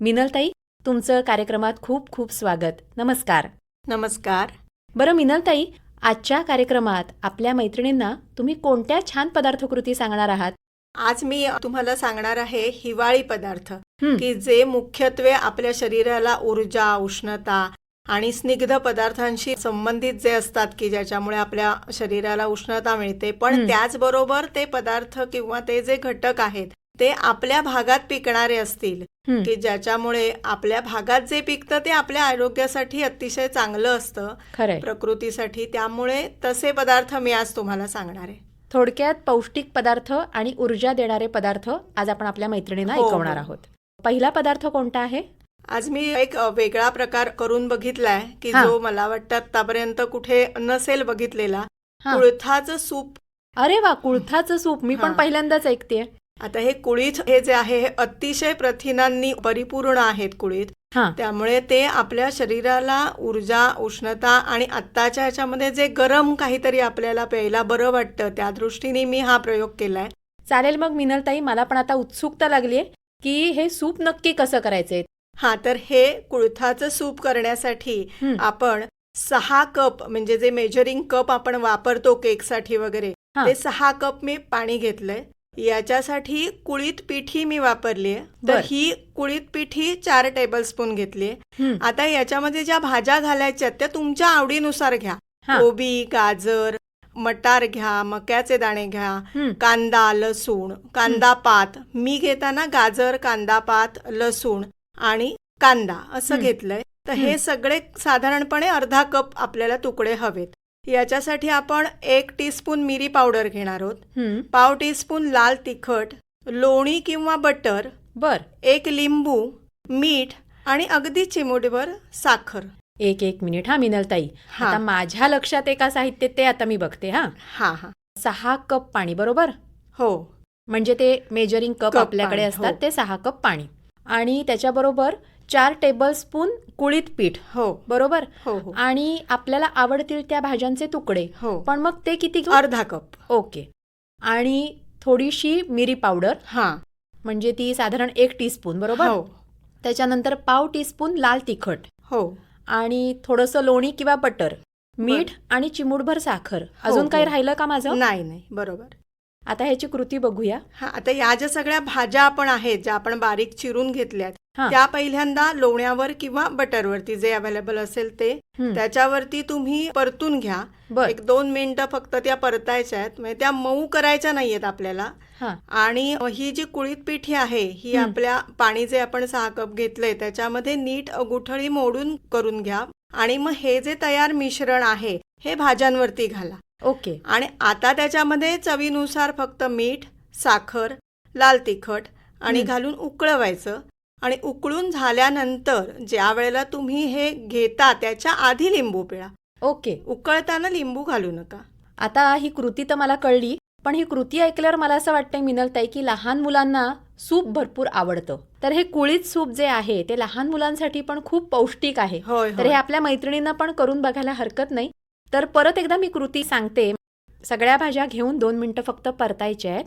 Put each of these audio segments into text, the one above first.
मिनलताई, तुमचं कार्यक्रमात खूप खूप स्वागत. नमस्कार. नमस्कार. बरं मिनलताई, आजच्या कार्यक्रमात आपल्या मैत्रिणींना तुम्ही कोणत्या छान पदार्थकृती सांगणार आहात? आज मी तुम्हाला सांगणार आहे हिवाळी पदार्थ, हं. की जे मुख्यत्वे आपल्या शरीराला ऊर्जा, उष्णता आणि स्निग्ध पदार्थांशी संबंधित जे असतात, की ज्याच्यामुळे आपल्या शरीराला उष्णता मिळते, पण त्याचबरोबर ते पदार्थ किंवा ते जे घटक आहेत ते आपल्या भागात पिकणारे असतील, की ज्याच्यामुळे आपल्या भागात जे पिकतं ते आपल्या आरोग्यासाठी अतिशय चांगलं असतं, खरंय. प्रकृतीसाठी. त्यामुळे तसे पदार्थ मी आज तुम्हाला सांगणार आहे. थोडक्यात पौष्टिक पदार्थ आणि ऊर्जा देणारे पदार्थ आज आपण आपल्या मैत्रिणींना हो, ऐकवणार हो. आहोत. पहिला पदार्थ कोणता आहे? आज मी एक वेगळा प्रकार करून बघितलाय, की हा. जो मला वाटतं आतापर्यंत कुठे नसेल बघितलेला. हा. कुळथाचं सूप. अरे वा, कुळथाचं सूप मी पण हा. पहिल्यांदाच ऐकतेय. आता हे कुळीथ हे जे आहे हे अतिशय प्रथिनांनी परिपूर्ण आहेत कुळीथ. हा. त्यामुळे ते आपल्या शरीराला ऊर्जा, उष्णता आणि आत्ताच्या ह्याच्यामध्ये जे गरम काहीतरी आपल्याला प्यायला बरं वाटतं, त्या दृष्टीने मी हा प्रयोग केलाय. चालेल मग मिनलताई, मला पण आता उत्सुकता लागलीये की हे सूप नक्की कसं करायचंय. हा, तर हे कुळथाचं सूप करण्यासाठी आपण 6 कप, म्हणजे जे मेजरिंग कप आपण वापरतो केकसाठी वगैरे, हा. ते 6 कप मी पाणी घेतलंय. याच्यासाठी कुळीथ पिठी मी वापरली आहे. तर बर. ही कुळीथ पिठी 4 टेबलस्पून घेतली. आता याच्यामध्ये ज्या भाज्या घालायच्या त्या तुमच्या आवडीनुसार घ्या. हा. कोबी, गाजर, मटार घ्या, मक्याचे दाणे घ्या, कांदा, लसूण, कांदा पात. मी घेताना गाजर, कांदा पात, लसूण आणि कांदा असं घेतलंय. तर हे सगळे साधारणपणे अर्धा कप आपल्याला तुकडे हवेत. याच्यासाठी आपण 1 टीस्पून मिरी पावडर घेणार आहोत, पाव टीस्पून लाल तिखट, लोणी किंवा बटर, बर. 1 लिंबू, मीठ आणि अगदी चिमूटभर साखर. एक मिनिट हा मिनलताई, हा. आता माझ्या लक्षात एका साहित्य ते आता मी बघते. हा. हा हा 6 कप पाणी, बरोबर? हो म्हणजे ते मेजरिंग कप कप आपल्याकडे पाणी, असतात, हो. ते 6 कप पाणी आणि त्याच्याबरोबर 4 टेबलस्पून कुळीथ पीठ, हो बरोबर? हो हो आणि आपल्याला आवडतील त्या भाज्यांचे तुकडे. हो. पण मग ते किती घेऊ? अर्धा कप. ओके. आणि थोडीशी मिरी पावडर, हा म्हणजे ती साधारण 1 टीस्पून, बरोबर? हो त्याच्यानंतर पाव टीस्पून लाल तिखट हो आणि थोडंसं लोणी किंवा बटर, मीठ आणि चिमूटभर साखर. अजून काही राहिलं का माझं? नाही नाही, बरोबर. आता ह्याची कृती बघूया. हा, आता या ज्या सगळ्या भाज्या आपण आहेत, ज्या आपण बारीक चिरून घेतल्यात, हा. त्या पहिल्यांदा लोण्यावर किंवा बटरवरती जे अवेलेबल असेल ते, त्याच्यावरती तुम्ही परतून घ्या. बर. 1-2 मिनिटं फक्त त्या परतायच्या आहेत, म्हणजे त्या मऊ करायच्या नाहीयेत आपल्याला. हा. आणि ही जी कुळीथ पिठी आहे ही आपल्या पाणी जे आपण 6 कप घेतलंय त्याच्यामध्ये नीट गुठळी मोडून करून घ्या. आणि मग हे जे तयार मिश्रण आहे हे भाज्यांवरती घाला. ओके. आणि आता त्याच्यामध्ये चवीनुसार फक्त मीठ, साखर, लाल तिखट आणि घालून उकळवायचं. आणि उकळून झाल्यानंतर ज्या वेळेला तुम्ही हे घेता त्याच्या आधी लिंबू पिळा. ओके. उकळताना लिंबू घालू नका. आता ही कृती तर मला कळली, पण ही कृती ऐकल्यावर मला असं वाटतंय मिनलताई की लहान मुलांना सूप भरपूर आवडतं. तर हे कुळीथ सूप जे आहे ते लहान मुलांसाठी पण खूप पौष्टिक आहे. होय तर हे आपल्या मैत्रिणींना पण करून बघायला हरकत नाही. तर परत एकदा मी कृती सांगते. सगळ्या भाज्या घेऊन 2 मिनिटं फक्त परतायच्या आहेत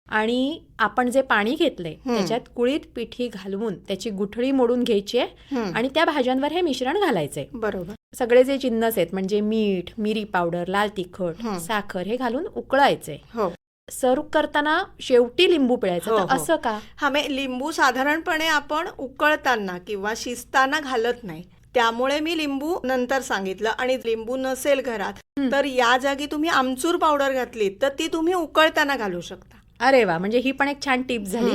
आणि आपण जे पाणी घेतलंय त्याच्यात कुळीथ पिठी घालवून त्याची गुठळी मोडून घ्यायची आहे आणि त्या भाज्यांवर हे मिश्रण घालायचंय. बरोबर. सगळे जे जिन्नस आहेत म्हणजे मीठ, मिरी पावडर, लाल तिखट, साखर हे घालून उकळायचंय. हो. सर्व करताना शेवटी लिंबू पिळायचं. हो, तर हो. असं का? हा, मग लिंबू साधारणपणे आपण उकळताना किंवा शिजताना घालत नाही, त्यामुळे मी लिंबू नंतर सांगितलं. आणि लिंबू नसेल घरात तर या जागी तुम्ही आमचूर पावडर घातली तर ती तुम्ही उकळताना घालू शकता. अरे वा, म्हणजे ही पण एक छान टिप झाली.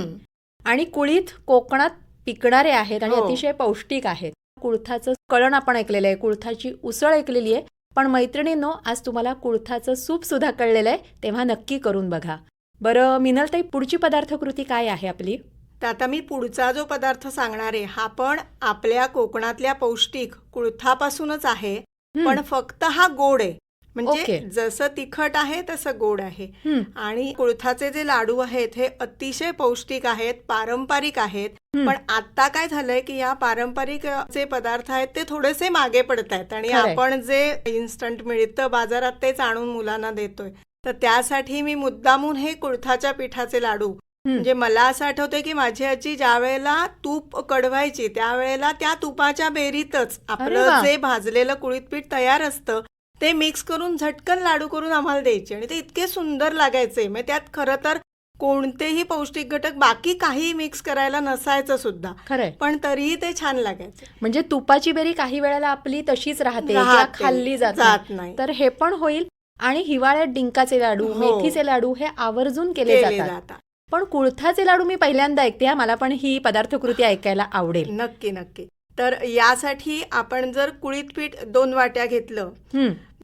आणि कुळीथ कोकणात पिकणारे आहेत आणि हो. अतिशय पौष्टिक आहेत. कुळथाचं कळण आपण ऐकलेलं आहे, कुळथाची उसळ ऐकलेली आहे, पण मैत्रिणींनो आज तुम्हाला कुळथाचं सूप सुद्धा कळलेलं आहे, तेव्हा नक्की करून बघा. बरं मिनलताई, पुढची पदार्थकृती काय आहे आपली? तर आता मी पुढचा जो पदार्थ सांगणार आहे हा पण आपल्या कोकणातल्या पौष्टिक कुळथापासूनच आहे, पण फक्त हा गोड आहे. म्हणजे ओके. जसं तिखट आहे तसं गोड आहे. आणि कुळथाचे जे लाडू आहेत हे अतिशय पौष्टिक आहेत, पारंपरिक आहेत. पण आता काय झालंय की या पारंपरिक जे पदार्थ आहेत ते थोडेसे मागे पडत आहेत आणि खरंय. आपण जे इन्स्टंट मिळतं बाजारात तेच आणून मुलांना देतोय. तर त्यासाठी मी मुद्दामून हे कुळथाच्या पिठाचे लाडू म्हणजे मला असं आठवतंय की माझी आजी ज्या वेळेला तूप कढवायची त्यावेळेला त्या तुपाच्या बेरीतच आपलं वा. जे भाजलेलं कुळीत पीठ तयार असतं ते मिक्स करून झटकन लाडू करून आम्हाला द्यायचे आणि ते इतके सुंदर लागायचे. म्हणजे त्यात खरं तर कोणतेही पौष्टिक घटक बाकी काही मिक्स करायला नसायचं सुद्धा, खरंय. पण तरीही ते छान लागायचे. म्हणजे तुपाची बेरी काही वेळेला आपली तशीच राहते किंवा राहते, खाल्ली जात जात नाही. नाही. तर हे पण होईल. आणि हिवाळ्यात डिंकाचे लाडू, हो. मेथीचे लाडू हे आवर्जून केले केले जातात. जातात. पण कुळथाचे लाडू मी पहिल्यांदा ऐकते हा. मला पण ही पदार्थकृती ऐकायला आवडेल. नक्की नक्की. तर यासाठी आपण जर कुळीत पीठ 2 वाट्या घेतलं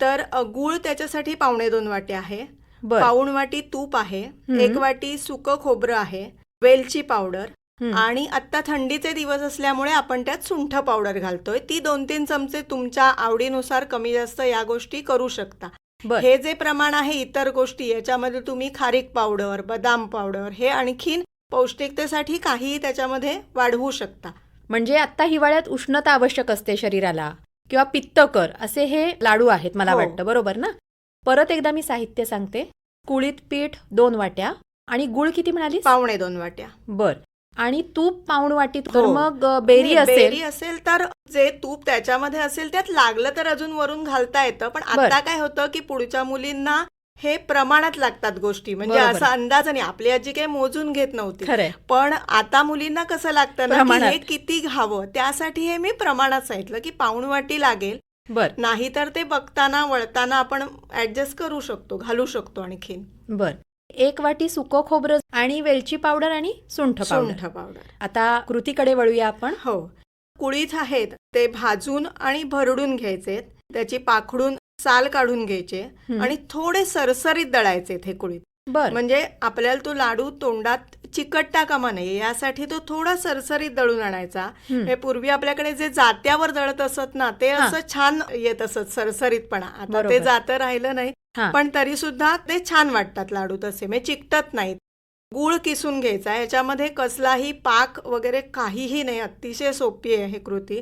तर गूळ त्याच्यासाठी 1.25 वाट्या आहे, बर. 1 वाटी तूप आहे, 1 वाटी सुकं खोबरं आहे, वेलची पावडर आणि आता थंडीचे दिवस असल्यामुळे आपण त्यात सुंठ पावडर घालतोय. ती 2-3 चमचे तुमच्या आवडीनुसार कमी जास्त या गोष्टी करू शकता. बर. हे जे प्रमाण आहे इतर गोष्टी याच्यामध्ये तुम्ही खारीक पावडर, बदाम पावडर हे आणखीन पौष्टिकतेसाठी काहीही त्याच्यामध्ये वाढवू शकता. म्हणजे आता हिवाळ्यात उष्णता आवश्यक असते शरीराला किंवा पित्तकर असे हे लाडू आहेत मला हो. वाटतं, बरोबर ना? परत एकदा मी साहित्य सांगते. कुळीत पीठ 2 वाट्या आणि गुळ किती म्हणाली? 1.25 वाट्या. बर. आणि तूप 1 वाटी. तर हो. मग बेरी बेरी असेल असेल तर जे तूप त्याच्यामध्ये असेल त्यात लागलं तर अजून वरून घालता येतं. पण बर. आता काय होतं की पुढच्या मुलींना हे प्रमाणात लागतात गोष्टी, म्हणजे बरोबर. असा अंदाज नाही. आपली आजी काही मोजून घेत नव्हती, खरंय. पण आता मुलींना कसं लागतं ना की प्रमाणात. हे किती घ्यावं, त्यासाठी हे मी प्रमाणात सांगितलं की 1.25 वाटी लागेल. बर. नाहीतर ते बघताना वळताना आपण ऍडजस्ट करू शकतो, घालू शकतो आणखीन. बर. 1 वाटी सुकं खोबरं आणि वेलची पावडर आणि सुंठ पावडर. सुंठ पावडर. आता कृतीकडे वळूया आपण. हो. कुळीथ आहेत ते भाजून आणि भरडून घ्यायचे, त्याची पाखडून साल काढून घ्यायचे आणि थोडे सरसरीत दळायचे हे कुळीथ. बर. म्हणजे आपल्याला तो लाडू तोंडात चिकटता कामा नये यासाठी तो थोडा सरसरीत दळून आणायचा. हे पूर्वी आपल्याकडे जे जात्यावर दळत असत ना ते असं छान येत असत सरसरीतपणा. आता बरोबर. ते जातं राहिलं नाही, हा. पण तरी सुद्धा ते छान वाटतात लाडू तसे, म्हणजे चिकटत नाहीत. गूळ किसून घ्यायचा, याच्यामध्ये कसलाही पाक वगैरे काहीही नाही, अतिशय सोपी आहे ही कृती.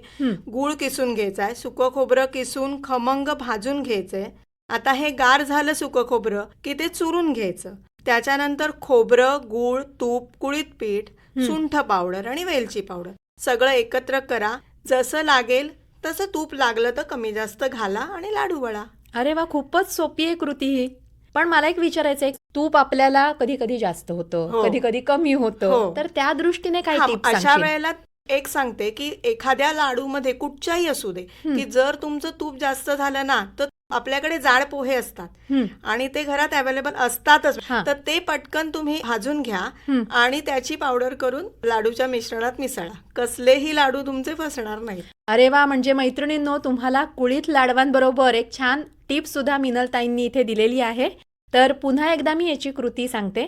गूळ किसून घ्यायचा आहे, सुकं खोबरं किसून खमंग भाजून घ्यायचंय. आता हे गार झालं सुकं खोबरं की ते चुरून घ्यायचं. त्याच्यानंतर खोबरं, गूळ, तूप, कुळीत पीठ, सुंठ पावडर आणि वेलची पावडर सगळं एकत्र करा. जसं लागेल तसं तूप लागलं तर कमी जास्त घाला आणि लाडू वळा. अरे वा, खूपच सोपी आहे कृती ही. पण मला एक विचारायचं आहे, तूप आपल्याला कधी कधी जास्त होतं, हो. कधी कधी कमी होतं, हो. तर त्या दृष्टीने काय हा, टिप्स अशा सांगशील? वेळेला एक सांगते की एखाद्या लाडूमध्ये कुठच्याही असू दे की जर तुमचं तूप जास्त झालं ना तर आपल्याकडे जाड पोहे असतात आणि ते घरात अवेलेबल असतातच, हा. तर ते पटकन तुम्ही भाजून घ्या आणि त्याची पावडर करून लाडूच्या मिश्रणात मिसळा. कसलेही लाडू तुमचे फसणार नाहीत. अरे वा, म्हणजे मैत्रिणींनो, तुम्हाला कुळीथ लाडवांबरोबर एक छान टिप्स सुद्धा मिनलताईंनी इथे दिलेली आहे. तर पुन्हा एकदा मी याची कृती सांगते.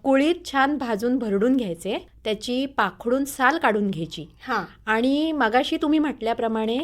कुळीथ छान भाजून भरडून घ्यायचे, त्याची पाखडून साल काढून घ्यायची हा. आणि मगाशी तुम्ही म्हटल्याप्रमाणे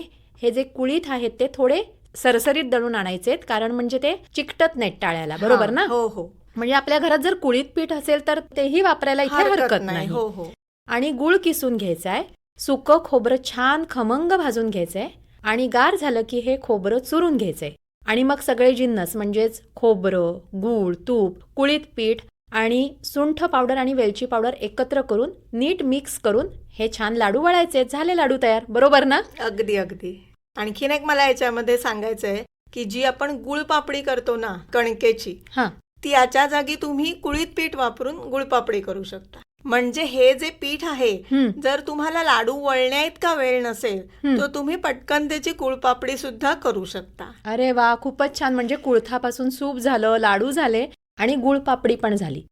हे जे कुळीथ आहेत ते थोडे सरसरीत दळून आणायचे, कारण म्हणजे ते चिकटत नाहीत टाळ्याला, बरोबर ना? हो हो. म्हणजे आपल्या घरात जर कुळीथ पीठ असेल तर तेही वापरायला इथे हरकत नाही. हो हो. आणि गूळ किसून घ्यायचाय, सुकं खोबरं छान खमंग भाजून घ्यायचंय आणि गार झालं की हे खोबरं चुरून घ्यायचंय. आणि मग सगळे जिन्नस म्हणजेच खोबरं, गूळ, तूप, कुळीथ पीठ आणि सुंठ पावडर आणि वेलची पावडर एकत्र करून नीट मिक्स करून हे छान लाडू वळायचे. झाले लाडू तयार, बरोबर ना? अगदी अगदी. आणखीन एक मला याच्यामध्ये सांगायचंय की जी आपण गुळपापडी करतो ना कणकेची, हा. ती याच्या जागी तुम्ही कुळीत पीठ वापरून गुळपापडी करू शकता. म्हणजे हे जे पीठ आहे जर तुम्हाला लाडू वळण्या इतका वेळ नसेल तर तुम्ही पटकन त्याची गुळपापडी सुद्धा करू शकता. अरे वा, खूपच छान. म्हणजे कुळथापासून सूप झालं, लाडू झाले आणि गुळपापडी पण झाली.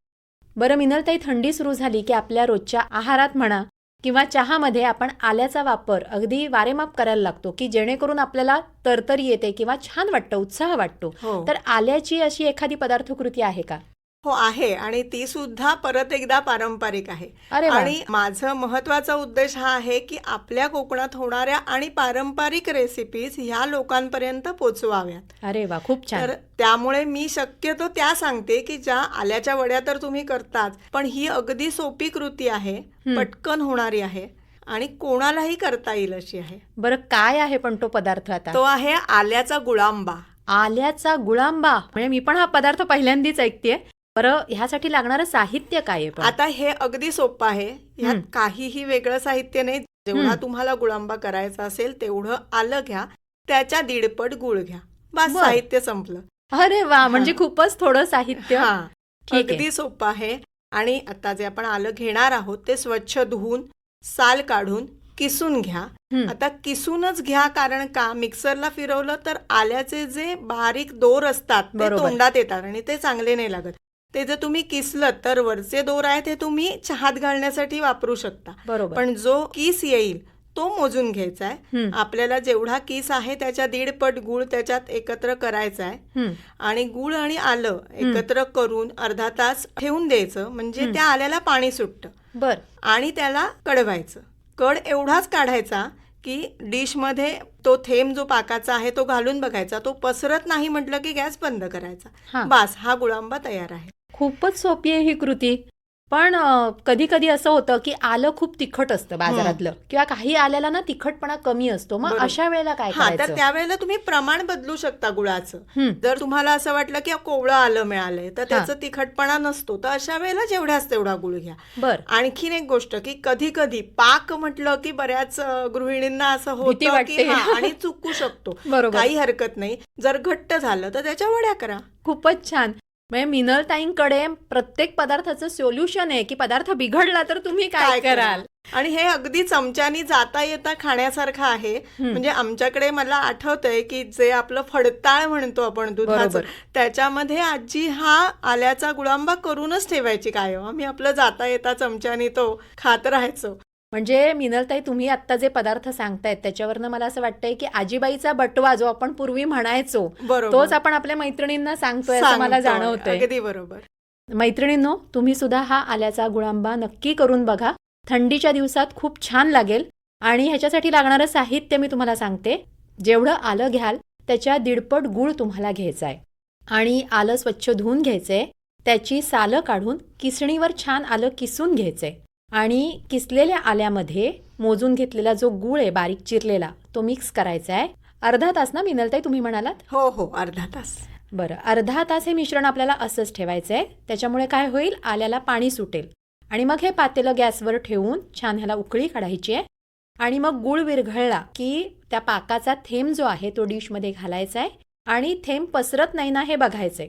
बरं मिनलताई, थंडी सुरू झाली की आपल्या रोजच्या आहारात म्हणा किंवा चहामध्ये आपण आल्याचा वापर अगदी वारेमाप करायला लागतो की जेणेकरून आपल्याला तरतरी येते किंवा छान वाटतं, उत्साह वाटतो. हो. तर आल्याची अशी एखादी पदार्थकृती आहे का? हो आहे, आणि ती सुद्धा परत एकदा पारंपरिक आहे. अरे वा. आणि माझं महत्वाचा उद्देश हा आहे की आपल्या कोकणात होणाऱ्या आणि पारंपरिक रेसिपीज ह्या लोकांपर्यंत पोचवाव्यात. अरे वा, खूप छान. तर त्यामुळे मी शक्यतो त्या सांगते की ज्या आल्याच्या वड्या तर तुम्ही करताच, पण ही अगदी सोपी कृती आहे, पटकन होणारी आहे आणि कोणालाही करता येईल अशी आहे. बरं, काय आहे पण तो पदार्थ आता? तो आहे आल्याचा गुळांबा. आल्याचा गुळांबा. म्हणजे मी पण हा पदार्थ पहिल्यांदाच ऐकतेय. बरं, ह्यासाठी लागणारं साहित्य काय आहे पण? आता हे अगदी सोपं आहे. ह्यात काहीही वेगळं साहित्य नाही. जेवढा तुम्हाला गुळांबा करायचा असेल तेवढं आलं घ्या, त्याच्या 1.5 पट गुळ घ्या, बस. बरं. साहित्य संपलं. अरे वा, म्हणजे खूपच थोडं साहित्य. हा, ठीक आहे. अगदी सोपं आहे. आणि आता जे आपण आलं घेणार आहोत ते स्वच्छ धुवून साल काढून किसून घ्या. आता किसूनच घ्या, कारण का मिक्सरला फिरवलं तर आल्याचे जे बारीक दोर असतात ते बरोबर. तोंडात येतात आणि ते चांगले नाही लागत. ते जर तुम्ही किसलं तर वरचे दोर आहे ते तुम्ही चहात घालण्यासाठी वापरू शकता. बरोबर. पण जो किस येईल तो मोजून घ्यायचा आहे. आपल्याला जेवढा किस आहे त्याच्या 1.5 पट गुळ त्याच्यात एकत्र करायचा आहे आणि गुळ आणि आलं एकत्र करून अर्धा तास ठेवून द्यायचं, म्हणजे त्या आल्याला पाणी सुटतं. बर. आणि त्याला कढवायचं. कड एवढाच काढायचा की डिशमध्ये तो थेंब जो पाकाचा आहे तो घालून बघायचा. तो पसरत नाही म्हटलं की गॅस बंद करायचा. बस, हा गुळांबा तयार आहे. खूपच सोपी आहे ही कृती. पण कधी कधी असं होतं की आलं खूप तिखट असतं बाजारातलं, किंवा काही आल्याला ना तिखटपणा कमी असतो. मग बरोबर. अशा वेळेला काय हा, तर करायचं? त्यावेळेला तुम्ही प्रमाण बदलू शकता गुळाचं. जर तुम्हाला असं वाटलं की कोवळं आलं मिळालंय तर त्याचं तिखटपणा नसतो, तर अशा वेळेला जेवढ्याच तेवढा गुळ घ्या. बर. आणखीन एक गोष्ट की कधी कधी पाक म्हटलं की बऱ्याच गृहिणींना असं भीती होतं की वाटते. आणि चुकू शकतो. बरोबर. काही हरकत नाही. जर घट्ट झालं तर त्याच्या वड्या करा. खूपच छान. म्हणजे मिनलताईंकडे प्रत्येक पदार्थाचं सोल्युशन आहे की पदार्थ बिघडला तर तुम्ही काय कराल. आणि हे अगदी चमच्यानी जाता येता खाण्यासारखं आहे. म्हणजे आमच्याकडे मला आठवतंय की जे आपलं फडताळ म्हणतो आपण दुधाचं, त्याच्यामध्ये आजी हा आल्याचा गुळांबा करूनच ठेवायची कायम. आम्ही आपलं जाता येता चमच्यानी तो खात राहायचो. म्हणजे मिनलताई, तुम्ही आता जे पदार्थ सांगतायत त्याच्यावरनं मला असं वाटतंय की आजीबाईचा बटवा जो आपण पूर्वी म्हणायचो तोच आपण आपल्या मैत्रिणींना सांगतोय असं मला जाणवतंय. अगदी बरोबर. मैत्रिणींनो, तुम्ही सुद्धा हा आल्याचा गुळांबा नक्की करून बघा. थंडीच्या दिवसात खूप छान लागेल. आणि ह्याच्यासाठी लागणारं साहित्य मी तुम्हाला सांगते. जेवढं आलं घ्याल त्याच्या 1.5 पट गूळ तुम्हाला घ्यायचा आहे. आणि आलं स्वच्छ धुवून घ्यायचंय. त्याची सालं काढून किसणीवर छान आलं किसून घ्यायचंय. आणि किसलेल्या आल्यामध्ये मोजून घेतलेला जो गूळ आहे बारीक चिरलेला तो मिक्स करायचा आहे. अर्धा तास ना मिनलताई तुम्ही म्हणालात? हो हो, अर्धा तास. बरं, अर्धा तास हे मिश्रण आपल्याला असंच ठेवायचं आहे. त्याच्यामुळे काय होईल, आल्याला पाणी सुटेल. आणि मग हे पातेलं गॅसवर ठेवून छान ह्याला उकळी काढायची आहे. आणि मग गूळ विरघळला की त्या पाकाचा थेंब जो आहे तो डिशमध्ये घालायचा आहे. आणि थेंब पसरत नाही ना हे बघायचंय.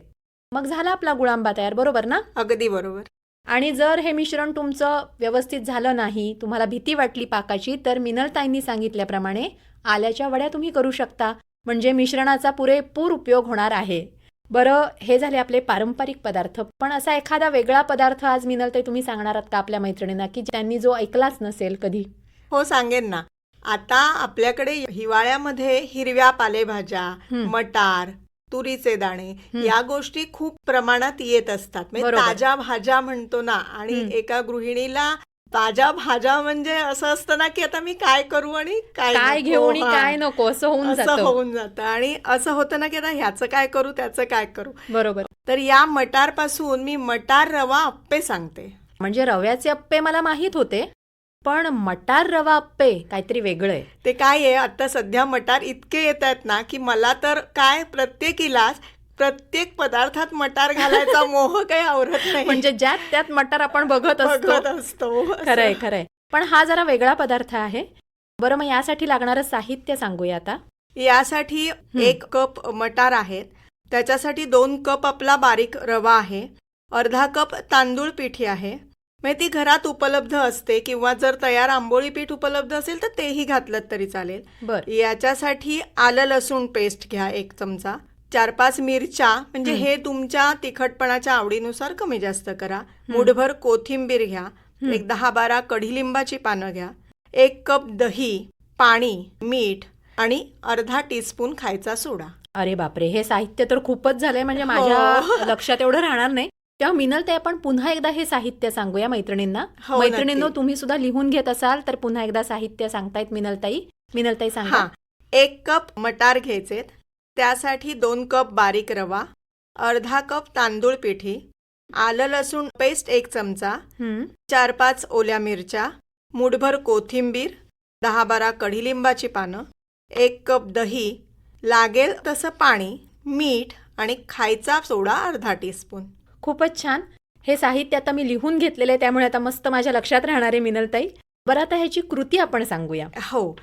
मग झाला आपला गुळांबा तयार, बरोबर ना? अगदी बरोबर. आणि जर हे मिश्रण तुमचं व्यवस्थित झालं नाही, तुम्हाला भीती वाटली पाकाची, तर मिनलताईंनी सांगितल्याप्रमाणे आल्याच्या वड्या तुम्ही करू शकता. म्हणजे मिश्रणाचा पुरेपूर उपयोग होणार आहे. बरं, हे झाले आपले पारंपरिक पदार्थ. पण असा एखादा वेगळा पदार्थ आज मिनलताई तुम्ही सांगणार आहात का आपल्या मैत्रिणींना की त्यांनी जो ऐकलाच नसेल कधी? हो, सांगेन ना. आता आपल्याकडे हिवाळ्यामध्ये हिरव्या पालेभाज्या, मटार, तुरीचे दाणे या गोष्टी खूप प्रमाणात येत असतात. म्हणजे ताज्या भाज्या म्हणतो ना. आणि एका गृहिणीला ताज्या भाज्या म्हणजे असं असतं ना की आता मी काय करू आणि काय घेऊ आणि काय नको असं होऊन जातं. आणि असं होतं ना की आता ह्याचं काय करू त्याचं काय करू. बरोबर. तर या मटारपासून मी मटार रवा अप्पे सांगते. म्हणजे रव्याचे अप्पे मला माहित होते, पण मटार रवा अप्पे काहीतरी वेगळं आहे. ते काय आहे, आता सध्या मटार इतके येत आहेत ना की मला तर काय प्रत्येक पदार्थात मटार घालायचा मोह काही आवरत नाही. म्हणजे ज्यात त्यात मटार आपण बघत असतो. खरंय खरंय. पण हा जरा वेगळा पदार्थ आहे. बरं, मग यासाठी लागणारं साहित्य सांगूया आता. यासाठी 1 कप मटार आहेत. त्याच्यासाठी 2 कप आपला बारीक रवा आहे. अर्धा कप तांदूळ पिठी आहे. म्हणजे ती घरात उपलब्ध असते, किंवा जर तयार आंबोळी पीठ उपलब्ध असेल तर तेही घातलं तरी चालेल. बरं. याच्यासाठी आलं लसूण पेस्ट घ्या 1 चमचा. 4-5 मिरच्या, म्हणजे हे तुमच्या तिखटपणाच्या आवडीनुसार कमी जास्त करा. मुठभर कोथिंबीर घ्या. 10-12 कढीलिंबाची पानं घ्या. 1 कप दही, पाणी, मीठ आणि अर्धा टीस्पून खायचा सोडा. अरे बापरे, हे साहित्य तर खूपच झालंय. म्हणजे माझ्या लक्षात एवढं राहणार नाही. तेव्हा मिनलताई, आपण पुन्हा एकदा हे साहित्य सांगूया मैत्रिणींना. मैत्रिणींनो, तुम्ही सुद्धा लिहून घेत असाल तर पुन्हा एकदा साहित्य सांगतायत मिनलताई सांगा. 1 कप मटार घ्यायचे. त्यासाठी 2 कप बारीक रवा, अर्धा कप तांदूळ पिठी, आलं लसूण पेस्ट 1 चमचा, 4-5 ओल्या मिरच्या, मुठभर कोथिंबीर, 10-12 कढीलिंबाची पानं, 1 कप दही, लागेल तसं पाणी, मीठ आणि खायचा सोडा अर्धा टीस्पून. खूपच छान. हे साहित्य आता मी लिहून घेतलेलं आहे, त्यामुळे आता मस्त माझ्या लक्षात राहणार आहे मिनलताई. बरं, आता ह्याची कृती आपण सांगूया. हो,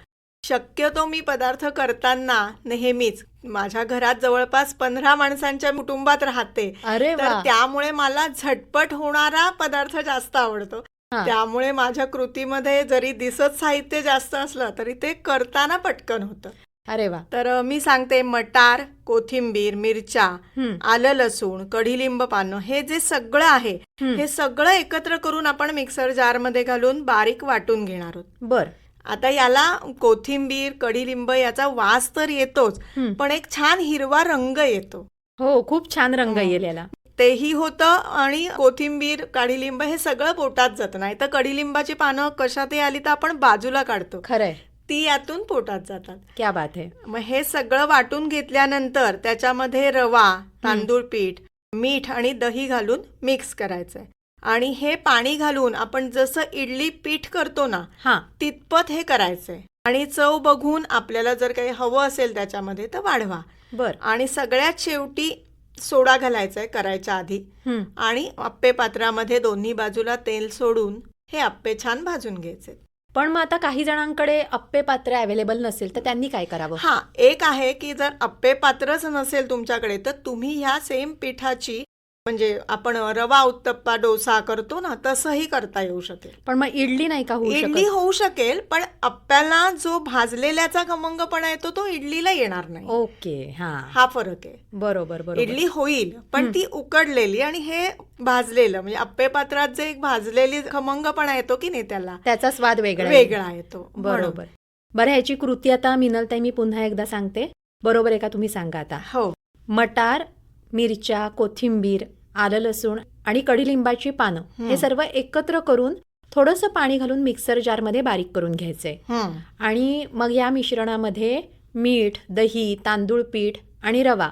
शक्यतो मी पदार्थ करताना नेहमीच माझ्या घरात जवळपास 15 माणसांच्या कुटुंबात राहते, अरे तर वा. त्यामुळे मला झटपट होणारा पदार्थ जास्त आवडतो. हा. त्यामुळे माझ्या कृतीमध्ये जरी दिसत साहित्य जास्त असलं तरी ते करताना पटकन होतं. अरे वा. तर मी सांगते, मटार, कोथिंबीर, मिरच्या, हं, आलं लसूण, कढीलिंब पानं, हे जे सगळं आहे हं. हे सगळं एकत्र करून आपण मिक्सर जारमध्ये घालून बारीक वाटून घेणार आहोत. बर. आता याला कोथिंबीर, कढीलिंब याचा वास तर येतोच, हं. पण एक छान हिरवा रंग येतो, हो, खूप छान रंग हो. येईल याला. तेही होतं. आणि कोथिंबीर, कढीलिंब हे सगळं पोटात जातं. नाही तर कढीलिंबाची पानं कशातही आली तर आपण बाजूला काढतो, खरंय. ती यातून पोटात जातात. क्या बात आहे. मग हे सगळं वाटून घेतल्यानंतर त्याच्यामध्ये रवा, तांदूळ पीठ, मीठ आणि दही घालून मिक्स करायचंय. आणि हे पाणी घालून आपण जसं इडली पीठ करतो ना, हा. तितपत हे करायचंय. आणि चव बघून आपल्याला जर काही हवं असेल त्याच्यामध्ये तर वाढवा. बर. आणि सगळ्यात शेवटी सोडा घालायचाय करायच्या आधी. हं. आणि आप्पे पात्रामध्ये दोन्ही बाजूला तेल सोडून हे आप्पे छान भाजून घ्यायचे. पण मग आता काही जणांकडे अप्पे पात्र अवेलेबल नसेल तर त्यांनी काय करावं? हा, एक आहे की जर आप्पे पात्रच नसेल तुमच्याकडे तर तुम्ही ह्या सेम पिठाची, म्हणजे आपण रवा उत्तप्पा डोसा करतो ना, तसंही करता येऊ शकेल. पण मग इडली नाही का होऊ इडली शकत? होऊ शकेल, पण आप्प्याला जो भाजलेल्याचा खमंगपणा येतो तो इडलीला येणार नाही. ओके. हा. हा फरक आहे. बरोबर बरोबर. इडली होईल पण ती उकडलेली, आणि हे भाजलेलं, म्हणजे आप्पे पात्रात जे एक भाजलेली खमंगपणा येतो की नाही, त्याला त्याचा स्वाद वेगळा आहे. वेगळा येतो. बरोबर. बरं, ह्याची कृती आता मिनलताई मी पुन्हा एकदा सांगते, बरोबर आहे का? तुम्ही सांगा आता. हो. मटार, मिरच्या, कोथिंबीर, आलं लसूण आणि कढीलिंबाची पानं हे सर्व एकत्र करून थोडंसं पाणी घालून मिक्सर जारमध्ये बारीक करून घ्यायचंय. आणि मग या मिश्रणामध्ये मीठ, दही, तांदूळ पीठ आणि रवा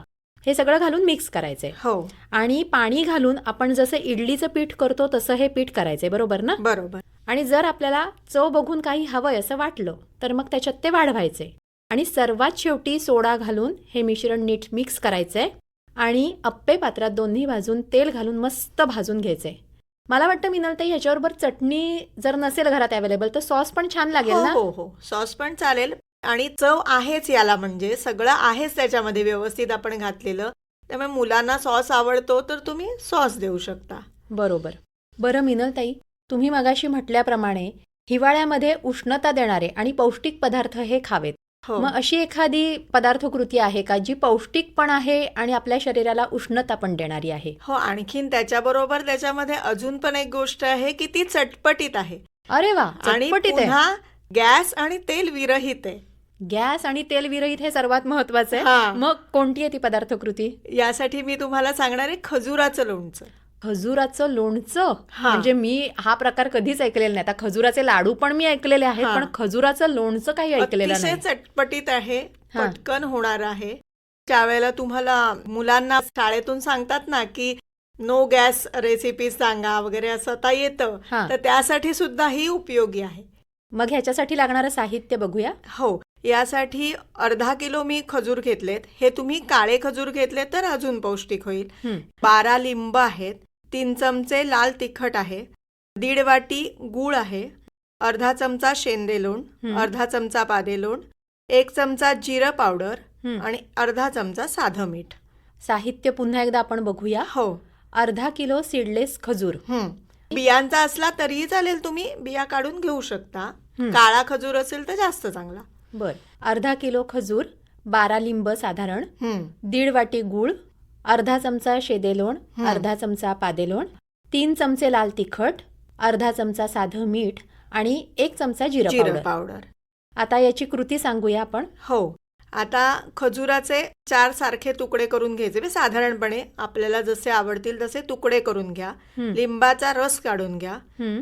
हे सगळं घालून मिक्स करायचंय. हो, आणि पाणी घालून आपण जसं इडलीचं पीठ करतो तसं हे पीठ करायचंय, बरोबर ना? बरोबर. आणि जर आपल्याला चव बघून काही हवंय असं वाटलं तर मग त्याच्यात ते वाढवायचे. आणि सर्वात शेवटी सोडा घालून हे मिश्रण नीट मिक्स करायचंय. आणि अप्पे पात्रात दोन्ही बाजून तेल घालून मस्त भाजून घ्यायचंय. मला वाटतं मिनलताई ह्याच्याबरोबर चटणी जर नसेल घरात अवेलेबल तर सॉस पण छान लागेल ना? हो हो, सॉस पण चालेल. आणि चव आहेच याला, म्हणजे सगळं आहेच त्याच्यामध्ये व्यवस्थित आपण घातलेलं, त्यामुळे मुलांना सॉस आवडतो तर तुम्ही सॉस देऊ शकता. बरोबर. बरं मिनलताई, तुम्ही मगाशी म्हटल्याप्रमाणे हिवाळ्यामध्ये उष्णता देणारे आणि पौष्टिक पदार्थ हे खावेत. हो. मग अशी एखादी पदार्थकृती आहे का जी पौष्टिक पण आहे आणि आपल्या शरीराला उष्णता पण देणारी आहे? हो, आणखीन त्याच्याबरोबर त्याच्यामध्ये अजून पण एक गोष्ट आहे की ती चटपटीत आहे. अरे वा, आणि चटपटीत आहे. पुन्हा गॅस आणि तेल विरहित आहे. गॅस आणि तेल विरहित हे सर्वात महत्वाचं आहे. हा. मग कोणती आहे ती पदार्थकृती? यासाठी मी तुम्हाला सांगणार आहे खजुराचं लोणचं. खजुराचं लोणचं? हा. म्हणजे मी हा प्रकार कधीच ऐकलेला नाही. आता खजुराचे लाडू पण मी ऐकलेले आहेत, हा. पण खजुराचं लोणचं काही ऐकलेलं अतिशय नाही. चटपटीत आहे, हा. पटकन होणार आहे. त्यावेळेला तुम्हाला मुलांना शाळेतून सांगतात ना की नो गॅस रेसिपी सांगा वगैरे, असं आता येतं, हा. तर त्यासाठी सुद्धा ही उपयोगी आहे. मग ह्याच्यासाठी लागणारं साहित्य बघूया. हो, यासाठी अर्धा किलो मी खजूर घेतलेत. हे तुम्ही काळे खजूर घेतले तर अजून पौष्टिक होईल. हं. 12 लिंब आहेत, 3 चमचे लाल तिखट आहे, 1.5 वाटी गूळ आहे, अर्धा चमचा शेंदे लोण, अर्धा चमचा पादे लोण, 1 चमचा जिरं पावडर आणि अर्धा चमचा साधं मीठ. साहित्य पुन्हा एकदा आपण बघूया. हो. अर्धा किलो सीडलेस खजूर. बियांचा असला तरीही चालेल, तुम्ही बिया काढून घेऊ शकता. काळा खजूर असेल तर जास्त चांगला. बर. अर्धा किलो खजूर, 12 लिंब साधारण, 1.5 वाटी गूळ, अर्धा चमचा शेंदे लोण, अर्धा चमचा पादे लोण, 3 चमचे लाल तिखट, अर्धा चमचा साधं मीठ आणि 1 चमचा जिरं पावडर. आता याची कृती सांगूया आपण. हो. आता खजुराचे 4 सारखे तुकडे करून घ्यायचे, साधारणपणे आपल्याला जसे आवडतील तसे तुकडे करून घ्या. लिंबाचा रस काढून घ्या,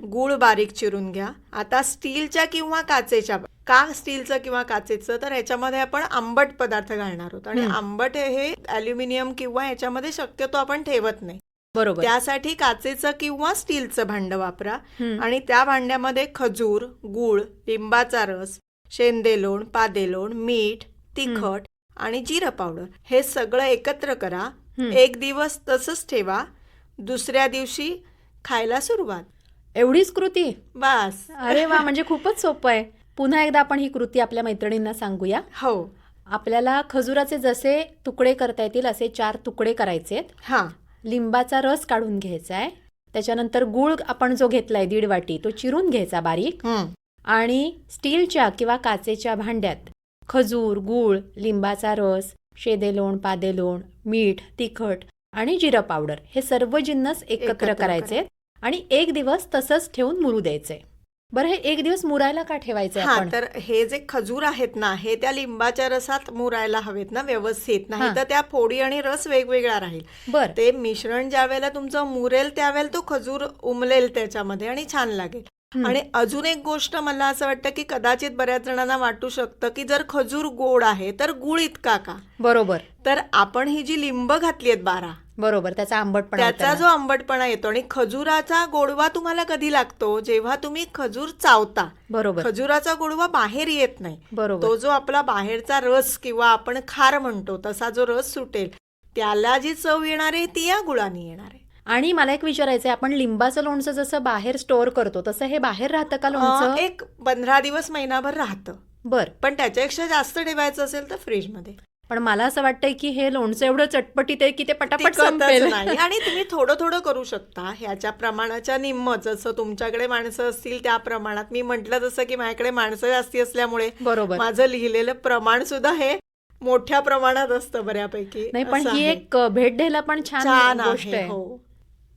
गूळ बारीक चिरून घ्या. आता स्टीलच्या किंवा काचेच्या, का स्टीलचं किंवा काचेचं, तर ह्याच्यामध्ये आपण आंबट पदार्थ घालणार आहोत आणि आंबट हे ॲल्युमिनियम किंवा ह्याच्यामध्ये शक्यतो आपण ठेवत नाही. बरोबर. त्यासाठी काचेचं किंवा स्टीलचं भांडं वापरा. आणि त्या भांड्यामध्ये खजूर, गूळ, लिंबाचा रस, शेंदे लोण, पादे लोण, मीठ, तिखट आणि जिरं पावडर हे सगळं एकत्र करा. 1 दिवस तसंच ठेवा. दुसऱ्या दिवशी खायला सुरुवात. एवढीच कृती? बस. अरे वा, म्हणजे खूपच सोपं आहे. पुन्हा एकदा आपण ही कृती आपल्या मैत्रिणींना सांगूया. हो. आपल्याला खजुराचे जसे तुकडे करता येतील असे 4 तुकडे करायचेत. हां. लिंबाचा रस काढून घ्यायचा आहे. त्याच्यानंतर गूळ आपण जो घेतलाय 1.5 वाटी तो चिरून घ्यायचा बारीक. आणि स्टीलच्या किंवा काचेच्या भांड्यात खजूर, गूळ, लिंबाचा रस, शेदेलोण, पादेलोण, मीठ, तिखट आणि जिरं पावडर हे सर्व जिन्नस एकत्र करायचे आणि 1 दिवस तसंच ठेवून मुरू द्यायचे. बरं, हे 1 दिवस मुरायला का ठेवायचे हां, आपण? तर हे जे खजूर आहेत ना, हे त्या लिंबाच्या रसात मुरायला हवेत ना व्यवस्थित, नाही तर त्या फोडी आणि रस वेगवेगळा राहील. बरं. ते मिश्रण ज्या वेळेला तुमचं मुरेल त्यावेळेला तो खजूर उमलेल त्याच्यामध्ये आणि छान लागेल. आणि अजून एक गोष्ट मला असं वाटतं की कदाचित बऱ्याच जणांना वाटू शकतं की जर खजूर गोड आहे तर गुळ इतका का? बरोबर तर आपण ही जी लिंब घातली आहेत 12, बरोबर, त्याचा आंबटपणा त्याचा जो आंबटपणा येतो आणि खजुराचा गोडवा तुम्हाला कधी लागतो? जेव्हा तुम्ही खजूर चावता. बरोबर खजुराचा गोडवा बाहेर येत नाही. बरोबर तो जो आपला बाहेरचा रस किंवा आपण खार म्हणतो तसा जो रस सुटेल त्याला जी चव येणार आहे ती या गुळाने येणार आहे. आणि मला एक विचारायचं आहे, आपण लिंबाचं लोणचं जसं बाहेर स्टोअर करतो तसं हे बाहेर राहतं का लोणचं? एक 15 दिवस महिनाभर राहतं. बर, पण त्याच्यापेक्षा जास्त ठेवायचं असेल तर फ्रीजमध्ये. पण मला असं वाटतंय की हे लोणचं एवढं चटपटीत आहे की ते पटापट तिखटच संपेल. नाही. आणि तुम्ही थोडं थोडं करू शकता. ह्याच्या प्रमाणाच्या निम्म, जसं तुमच्याकडे माणसं असतील त्या प्रमाणात. मी म्हटलं जसं की माझ्याकडे माणसं जास्ती असल्यामुळे बरोबर. माझं लिहिलेलं प्रमाण सुद्धा हे मोठ्या प्रमाणात असतं बऱ्यापैकी. नाही, पण असं ही आहे. एक भेट द्यायला पण छान छान गोष्ट आहे. आहे. हो.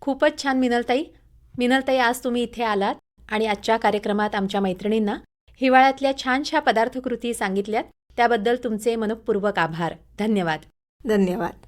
खूपच छान. मिनलताई, आज तुम्ही इथे आलात आणि आजच्या कार्यक्रमात आमच्या मैत्रिणींना हिवाळ्यातल्या छानशा पदार्थकृती सांगितल्यात. त्याबद्दल तुमचे मनःपूर्वक आभार. धन्यवाद. धन्यवाद.